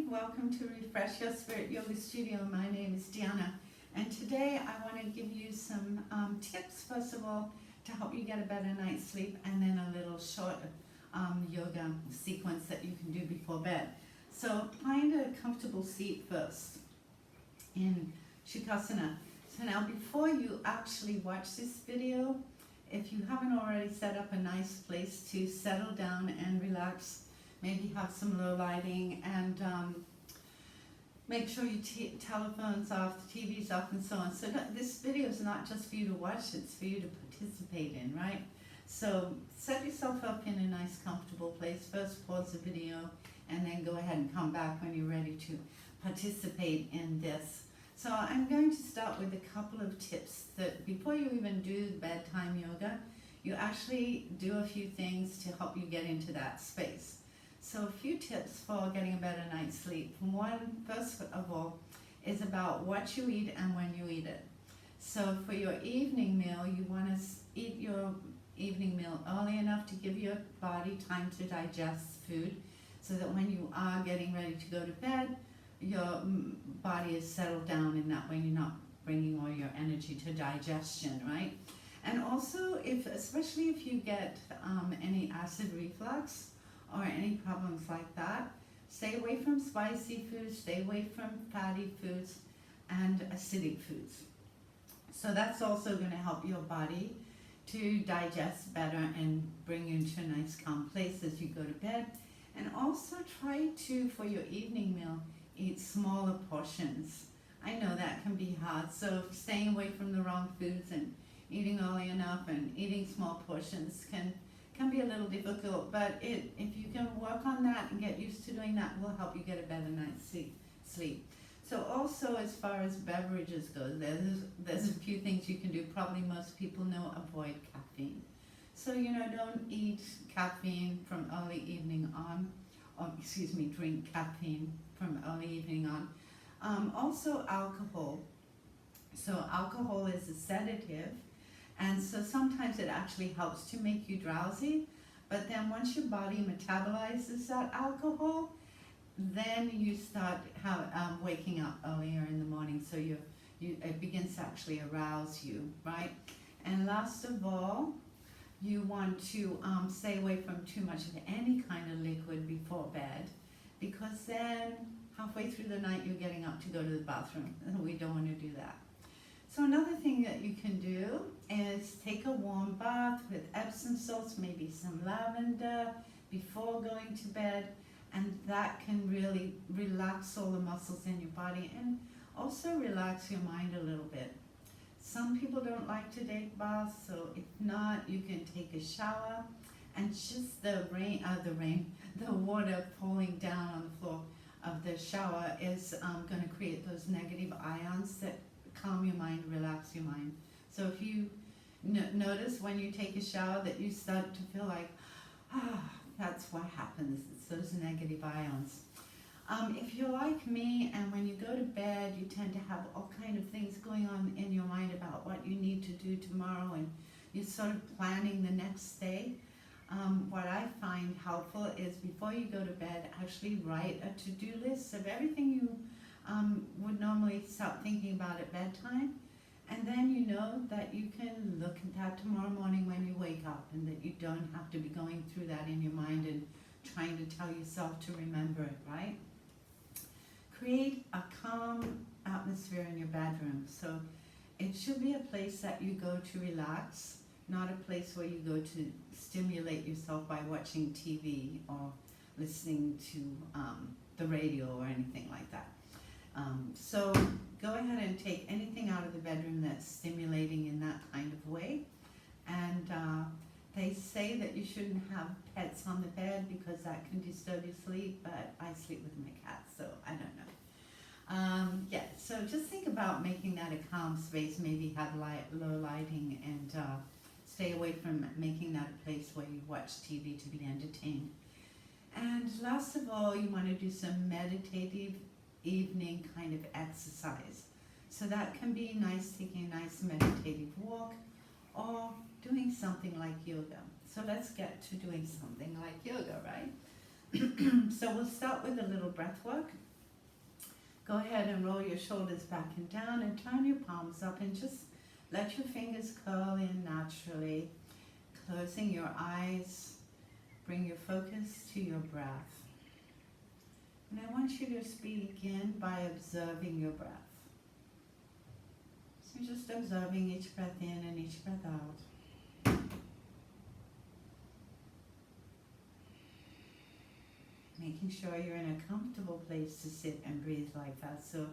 Welcome to Refresh Your Spirit Yoga Studio. My name is Deanna, and today I want to give you some tips, first of all, to help you get a better night's sleep, and then a little short yoga sequence that you can do before bed. So find a comfortable seat first in Shavasana. So now before you actually watch this video, if you haven't already set up a nice place to settle down and relax, maybe have some low lighting, and make sure your telephone's off, the TV's off, and so on. So this video is not just for you to watch, it's for you to participate in, right? So set yourself up in a nice comfortable place. First pause the video and then go ahead and come back when you're ready to participate in this. So I'm going to start with a couple of tips that before you even do bedtime yoga, you actually do a few things to help you get into that space. So a few tips for getting a better night's sleep. One, first of all, is about what you eat and when you eat it. So for your evening meal, you want to eat your evening meal early enough to give your body time to digest food, so that when you are getting ready to go to bed, your body is settled down, and that way you're not bringing all your energy to digestion, right? And also, especially if you get any acid reflux or any problems like that, stay away from spicy foods, stay away from fatty foods and acidic foods. So that's also going to help your body to digest better and bring you into a nice calm place as you go to bed. And also try to, for your evening meal, eat smaller portions. I know that can be hard, so staying away from the wrong foods and eating early enough and eating small portions can be a little difficult, but if you can work on that and get used to doing that, will help you get a better night's sleep. So also, as far as beverages go, there's a few things you can do. Probably most people know, avoid caffeine. So, don't eat caffeine from early evening on, drink caffeine from early evening on. Also alcohol. So alcohol is a sedative, and so sometimes it actually helps to make you drowsy, but then once your body metabolizes that alcohol, then you start waking up earlier in the morning, so it begins to actually arouse you, right? And last of all, you want to stay away from too much of any kind of liquid before bed, because then halfway through the night you're getting up to go to the bathroom, and we don't want to do that. So another thing that you can do is take a warm bath with Epsom salts, maybe some lavender before going to bed, and that can really relax all the muscles in your body and also relax your mind a little bit. Some people don't like to take baths, so if not, you can take a shower, and just the water falling down on the floor of the shower is going to create those negative ions that calm your mind, relax your mind. So if you notice when you take a shower that you start to feel like, that's what happens, it's those negative ions. If you're like me, and when you go to bed, you tend to have all kind of things going on in your mind about what you need to do tomorrow, and you're sort of planning the next day. What I find helpful is before you go to bed, actually write a to-do list of everything you would normally start thinking about at bedtime, and then you know that you can look at that tomorrow morning when you wake up, and that you don't have to be going through that in your mind and trying to tell yourself to remember it, right? Create a calm atmosphere in your bedroom. So it should be a place that you go to relax, not a place where you go to stimulate yourself by watching TV or listening to the radio or anything like that. So go ahead and take anything out of the bedroom that's stimulating in that kind of way. And they say that you shouldn't have pets on the bed because that can disturb your sleep, but I sleep with my cat, so I don't know. So just think about making that a calm space, maybe have low lighting, and stay away from making that a place where you watch TV to be entertained. And last of all, you want to do some meditative evening kind of exercise. So that can be nice, taking a nice meditative walk, or doing something like yoga. So let's get to doing something like yoga, right? So we'll start with a little breath work. Go ahead and roll your shoulders back and down and turn your palms up and just let your fingers curl in naturally. Closing your eyes, bring your focus to your breath. And I want you to begin by observing your breath. So just observing each breath in and each breath out. Making sure you're in a comfortable place to sit and breathe like that. So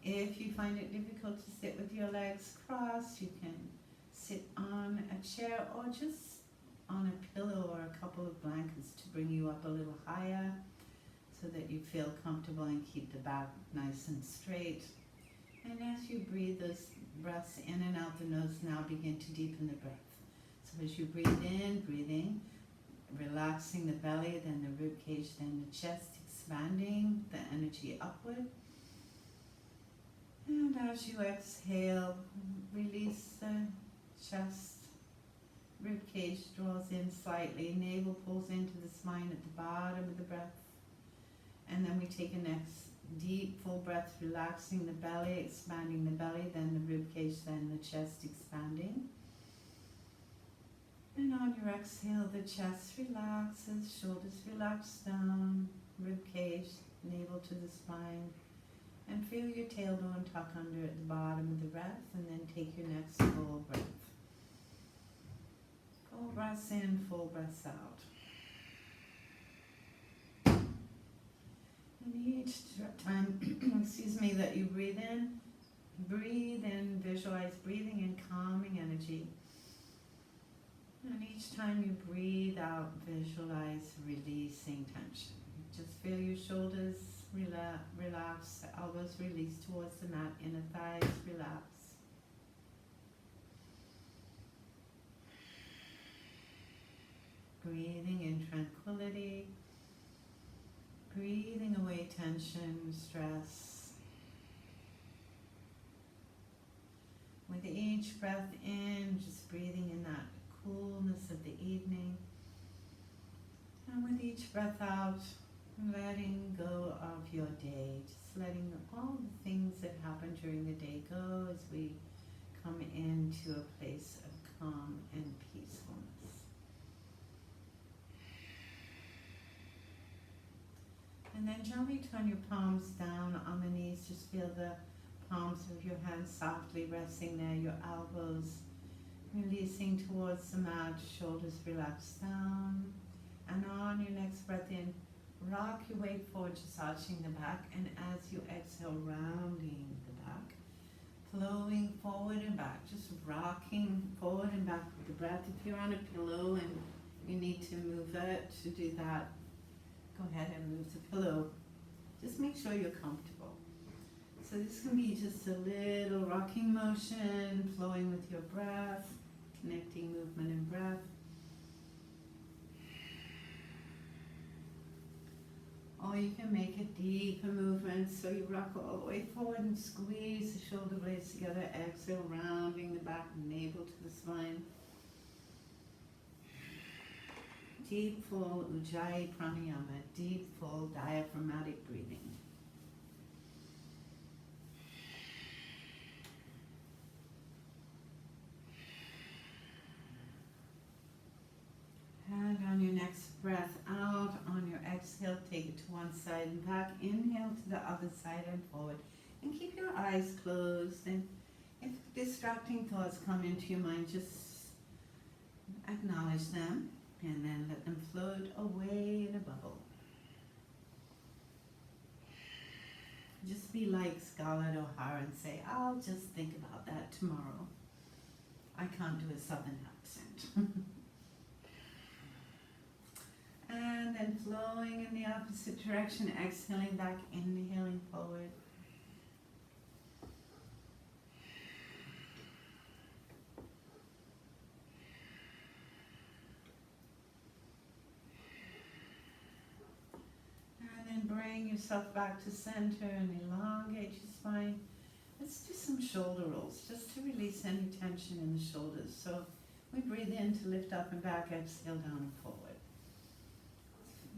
if you find it difficult to sit with your legs crossed, you can sit on a chair or just on a pillow or a couple of blankets to bring you up a little higher so that you feel comfortable and keep the back nice and straight. And as you breathe those breaths in and out the nose, now begin to deepen the breath. So as you breathe in, breathing, relaxing the belly, then the rib cage, then the chest, expanding the energy upward. And as you exhale, release the chest, rib cage draws in slightly, navel pulls into the spine at the bottom of the breath. And then we take a next deep full breath, relaxing the belly, expanding the belly, then the rib cage, then the chest expanding. And on your exhale, the chest relaxes, shoulders relax down, rib cage, navel to the spine. And feel your tailbone tuck under at the bottom of the breath, and then take your next full breath. Full breaths in, full breaths out. And each time, that you breathe in, visualize breathing in calming energy. And each time you breathe out, visualize releasing tension. Just feel your shoulders relax, elbows release towards the mat, inner thighs relax. Breathing in tranquility, breathing away tension, stress. With each breath in, just breathing in that coolness of the evening. And with each breath out, letting go of your day, just letting all the things that happen during the day go as we come into a place of calm and peacefulness. And then gently turn your palms down on the knees. Just feel the palms of your hands softly resting there, your elbows releasing towards the mat, shoulders relax down. And on your next breath in, rock your weight forward, just arching the back, and as you exhale, rounding the back, flowing forward and back, just rocking forward and back with the breath. If you're on a pillow and you need to move it, to do that, go ahead and move the pillow. Just make sure you're comfortable. So this can be just a little rocking motion, flowing with your breath, connecting movement and breath. Or you can make a deeper movement, so you rock all the way forward and squeeze the shoulder blades together. Exhale, rounding the back, navel to the spine. Deep, full Ujjayi Pranayama, deep, full diaphragmatic breathing. And on your next breath out, on your exhale, take it to one side and back. Inhale to the other side and forward. And keep your eyes closed. And if distracting thoughts come into your mind, just acknowledge them and then let them float away in a bubble. Just be like Scarlett O'Hara and say, I'll just think about that tomorrow. I can't do a southern accent. And then flowing in the opposite direction, exhaling back, inhaling forward. And then bring yourself back to center and elongate your spine. Let's do some shoulder rolls, just to release any tension in the shoulders. So we breathe in to lift up and back, exhale down and forward.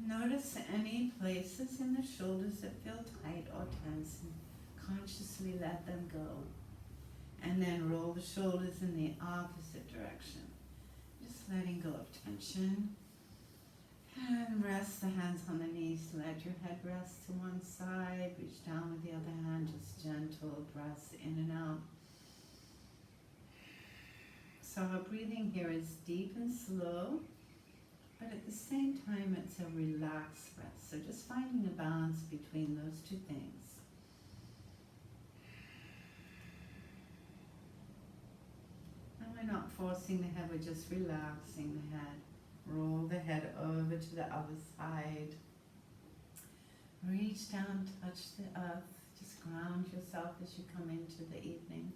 Notice any places in the shoulders that feel tight or tense, and consciously let them go. And then roll the shoulders in the opposite direction. Just letting go of tension. And rest the hands on the knees. Let your head rest to one side. Reach down with the other hand. Just gentle breaths in and out. So our breathing here is deep and slow, but at the same time it's a relaxed breath. So just finding a balance between those two things. And we're not forcing the head, we're just relaxing the head. Roll the head over to the other side. Reach down, touch the earth. Just ground yourself as you come into the evening.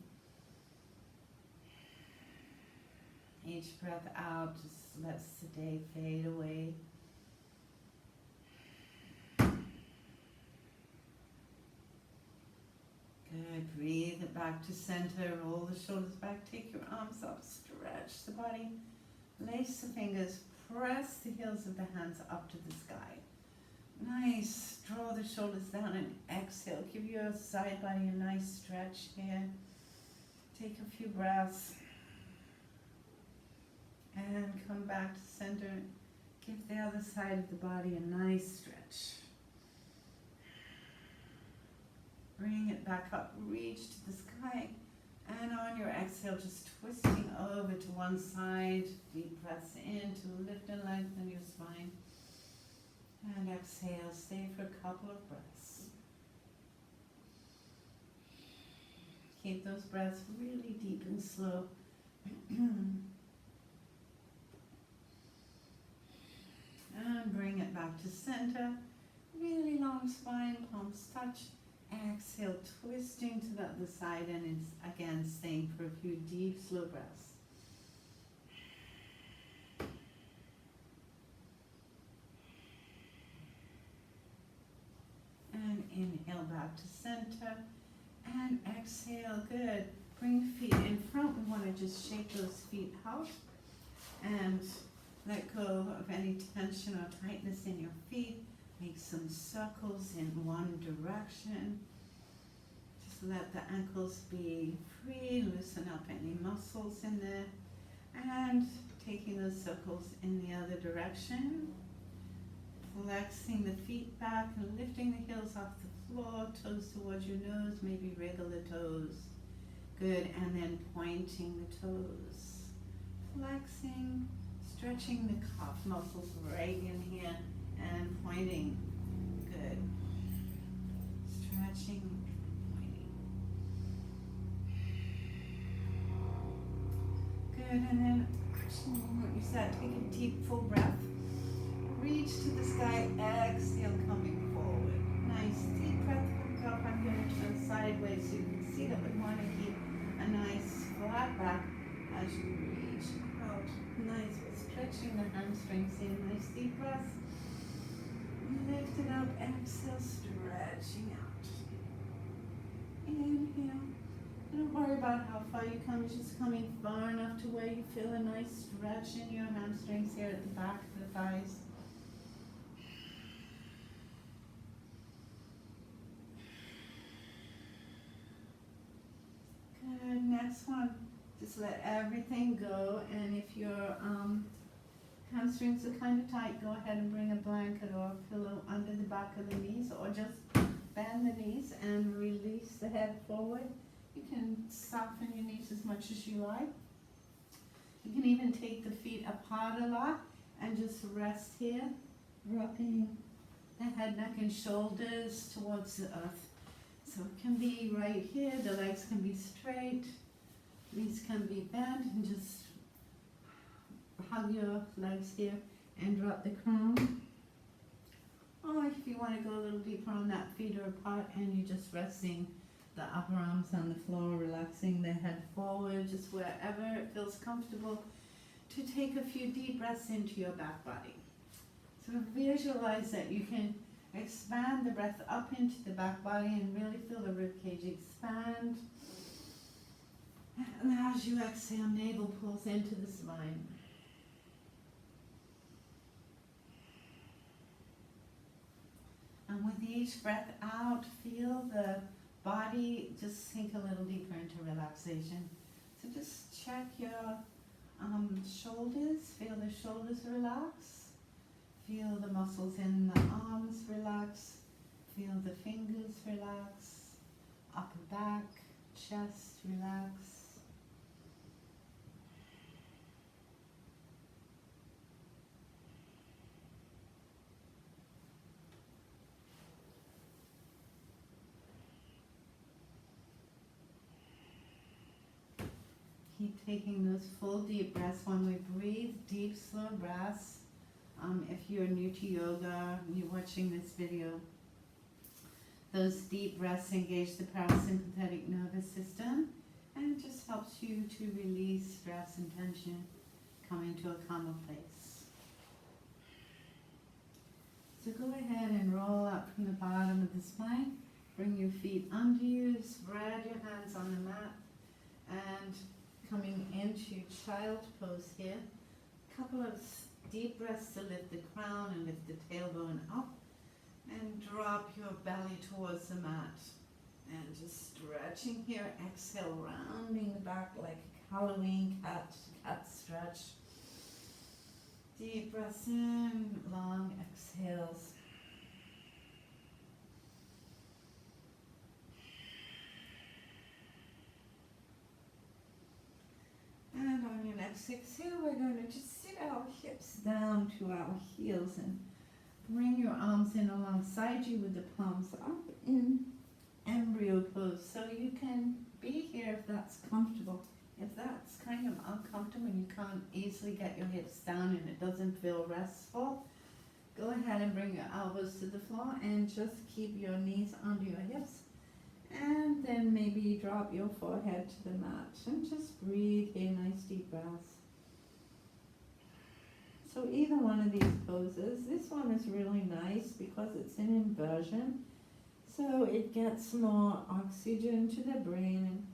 Each breath out just lets the day fade away. Good. Breathe it back to center. Roll the shoulders back. Take your arms up. Stretch the body. Lace the fingers. Press the heels of the hands up to the sky. Nice. Draw the shoulders down and exhale. Give your side body a nice stretch here. Take a few breaths. And come back to center. Give the other side of the body a nice stretch. Bring it back up. Reach to the sky. And on your exhale, just twisting over to one side. Deep breaths in to lift and lengthen your spine. And exhale. Stay for a couple of breaths. Keep those breaths really deep and slow. And bring it back to center. Really long spine, palms touch. Exhale, twisting to the other side, and it's again staying for a few deep, slow breaths. And inhale back to center. And exhale, good. Bring feet in front. We want to just shake those feet out. And let go of any tension or tightness in your feet. Make some circles in one direction. Just let the ankles be free. Loosen up any muscles in there. And taking those circles in the other direction. Flexing the feet back and lifting the heels off the floor. Toes towards your nose. Maybe wriggle the toes. Good. And then pointing the toes. Flexing. Stretching the calf muscles right in here and pointing. Good. Stretching, pointing. Good, and then what you said, take a deep full breath. Reach to the sky, exhale, coming forward. Nice deep breath, look up. I'm going to turn sideways so you can see that we want to keep a nice flat back as you reach out. Nice. Stretching the hamstrings in, nice deep breath. Lift it up, exhale, stretching out. Inhale. Don't worry about how far you come, just coming far enough to where you feel a nice stretch in your hamstrings here at the back of the thighs. Good, next one. Just let everything go, and if your hamstrings are kind of tight, go ahead and bring a blanket or a pillow under the back of the knees, or just bend the knees and release the head forward. You can soften your knees as much as you like. You can even take the feet apart a lot and just rest here, rocking the head, neck, and shoulders towards the earth. So it can be right here, the legs can be straight, knees can be bent, and just hug your legs here and drop the crown. Or if you want to go a little deeper on that, feet are apart and you're just resting the upper arms on the floor, relaxing the head forward, just wherever it feels comfortable to take a few deep breaths into your back body. So visualize that you can expand the breath up into the back body and really feel the ribcage expand. And as you exhale, navel pulls into the spine. And with each breath out, feel the body, just sink a little deeper into relaxation. So just check your shoulders, feel the shoulders relax, feel the muscles in the arms relax, feel the fingers relax, upper back, chest relax. Keep taking those full deep breaths. When we breathe, deep, slow breaths. If you're new to yoga, you're watching this video, those deep breaths engage the parasympathetic nervous system and just helps you to release stress and tension, come into a calmer place. So go ahead and roll up from the bottom of the spine. Bring your feet under you, spread your hands on the mat, and coming into child pose here. Couple of deep breaths to lift the crown and lift the tailbone up, and drop your belly towards the mat. And just stretching here, exhale, rounding the back like a Halloween cat stretch. Deep breaths in, long exhales. And on your next exhale, we're going to just sit our hips down to our heels and bring your arms in alongside you with the palms up in embryo pose. So you can be here if that's comfortable. If that's kind of uncomfortable and you can't easily get your hips down and it doesn't feel restful, go ahead and bring your elbows to the floor and just keep your knees under your hips. And then maybe drop your forehead to the mat and just breathe here, nice deep breaths. So either one of these poses, this one is really nice because it's in inversion. So it gets more oxygen to the brain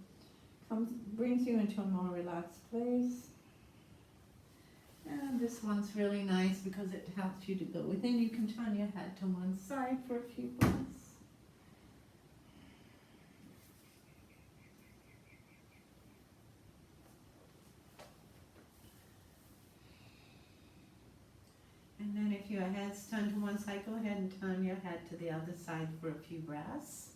and brings you into a more relaxed place. And this one's really nice because it helps you to go within. You can turn your head to one side for a few breaths. And then if your head's turned to one side, go ahead and turn your head to the other side for a few breaths.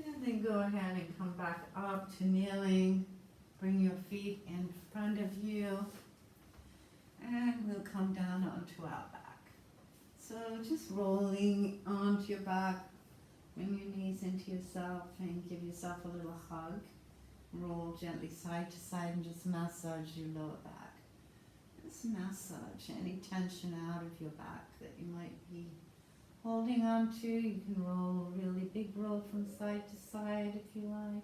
And then go ahead and come back up to kneeling. Bring your feet in front of you. And we'll come down onto our back. So just rolling onto your back, bring your knees into yourself and give yourself a little hug. Roll gently side to side and just massage your lower back. Just massage any tension out of your back that you might be holding on to. You can roll a really big roll from side to side if you like.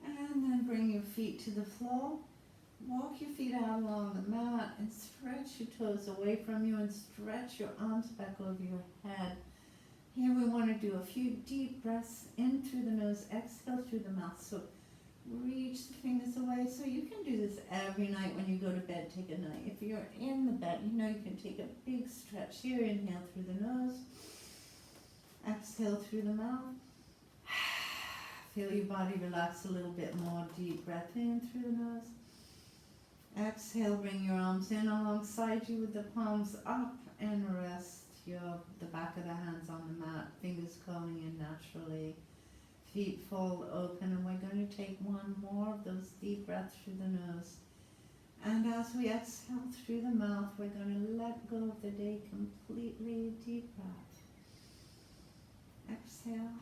And then bring your feet to the floor. Walk your feet out along the mat and stretch your toes away from you and stretch your arms back over your head. Here we want to do a few deep breaths in through the nose, exhale through the mouth. So reach the fingers away. So you can do this every night when you go to bed, take a night. If you're in the bed, you know you can take a big stretch here. Inhale through the nose, exhale through the mouth. Feel your body relax a little bit more. Deep breath in through the nose. Exhale, bring your arms in alongside you with the palms up and rest the back of the hands on the mat, fingers curling in naturally, feet fold open, and we're going to take one more of those deep breaths through the nose. And as we exhale through the mouth, we're going to let go of the day completely. Deep breath. Exhale.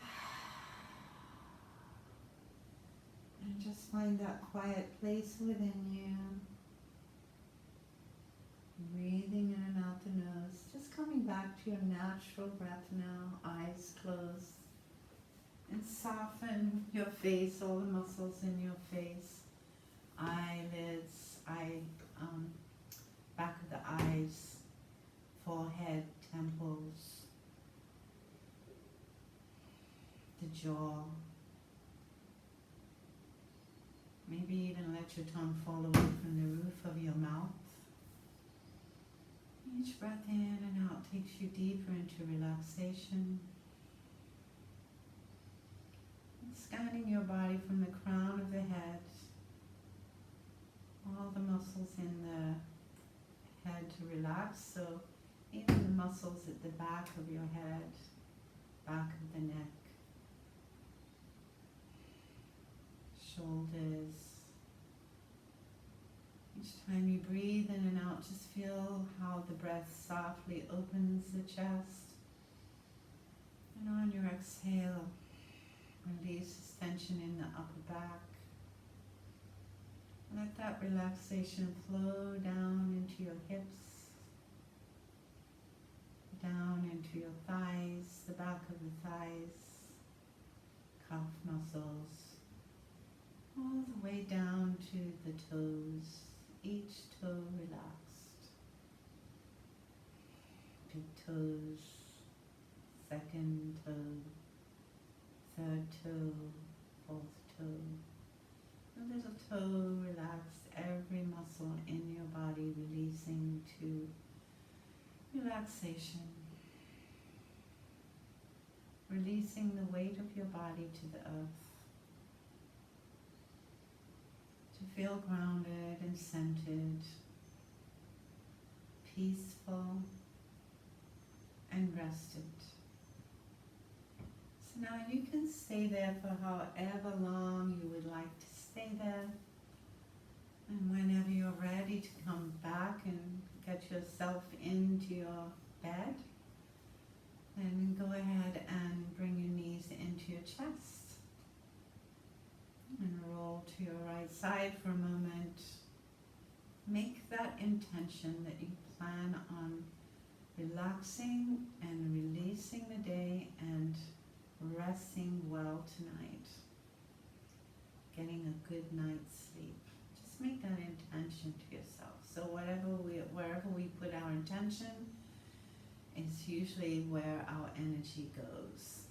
And just find that quiet place within you. Breathing in and out the nose. Just coming back to your natural breath now. Eyes closed. And soften your face, all the muscles in your face. Eyelids, back of the eyes, forehead, temples, the jaw. Maybe even let your tongue fall away from the roof of your mouth. Each breath in and out takes you deeper into relaxation. Scanning your body from the crown of the head, all the muscles in the head to relax, so even the muscles at the back of your head, back of the neck, shoulders. Each time you breathe in and out, just feel how the breath softly opens the chest. And on your exhale, release tension in the upper back. Let that relaxation flow down into your hips, down into your thighs, the back of the thighs, calf muscles, all the way down to the toes, each toe relaxed. Big toes, second toe, third toe, fourth toe. The little toe relaxed, every muscle in your body releasing to relaxation. Releasing the weight of your body to the earth. To feel grounded and centered, peaceful and rested. So now you can stay there for however long you would like to stay there. And whenever you're ready to come back and get yourself into your bed, then go ahead and bring your knees into your chest. And roll to your right side for a moment. Make that intention that you plan on relaxing and releasing the day and resting well tonight. Getting a good night's sleep. Just make that intention to yourself. So wherever we put our intention is usually where our energy goes.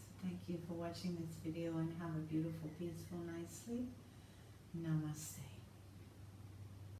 So thank you for watching this video and have a beautiful, peaceful night's sleep. Namaste.